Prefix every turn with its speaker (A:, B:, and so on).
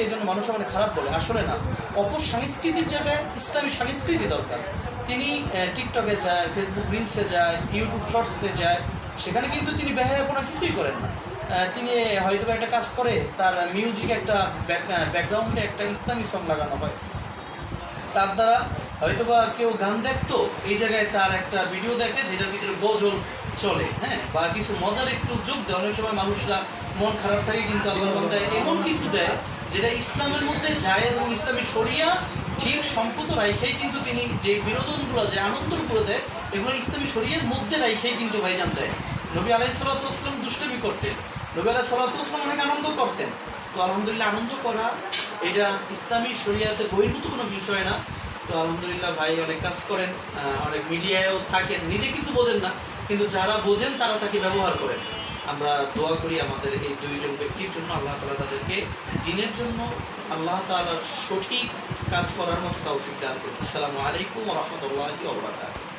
A: এই জন্য মানুষ মানে খারাপ বলে, আসলে না। অপসংস্কৃতির জায়গায় ইসলামী সংস্কৃতি দরকার। তিনি টিকটকে যায়, ফেসবুক রিলসে যায়, ইউটিউব শর্টসে যায়, সেখানে কিন্তু তিনি বেহায়াপনা কিছুই করেন না। তিনি হয়তো একটা কাজ করে, তার মিউজিক একটা ব্যাকগ্রাউন্ডে একটা ইসলামী সং লাগানো হয়, তার দ্বারা হয়তোবা কেউ গান দেখতো, এই জায়গায় তার একটা ভিডিও দেখে যেটার ভিতরে গজল চলে, হ্যাঁ, বা কিছু মজার একটু যোগ দেয়। অনেক সময় মানুষরা মন খারাপ থাকে কিন্তু আল্লাহর বান্দায় এমন কিছু দেয় যেটা ইসলামের মধ্যে জায়েজ এবং ইসলামী শরিয়া ঠিক সম্পূর্ণ রাইখেই কিন্তু তিনি যে বিনোদনগুলো, যে আনন্দগুলো দেয়, এগুলো ইসলামী শরিয়ার মধ্যে রাইখেই কিন্তু ভাইজান দেয়। নবী আলাইহিস সালাতু ওয়াস সালাম দুষ্টমি করতেন, নবী আলাইহিস সালাতু ওয়াস সালাম অনেক আনন্দ করতেন। তো আলহামদুলিল্লাহ, আনন্দ করা এটা ইসলামী শরিয়াতে বহির্ভূত কোনো বিষয় না। তো আলহামদুলিল্লাহ ভাই অনেক কাজ করেন, অনেক মিডিয়ায়ও থাকেন, নিজে কিছু বোঝেন না, কিন্তু যারা বোঝেন তারা তাকে ব্যবহার করেন। আমরা দোয়া করি আমাদের এই দুইজন ব্যক্তির জন্য, আল্লাহ তাআলা তাদেরকে দ্বীনের জন্য আল্লাহ তাআলার সঠিক কাজ করার মতো তৌফিক দান করুন। আসসালামু আলাইকুম ওয়া রাহমাতুল্লাহি ওয়া বারাকাতুহু।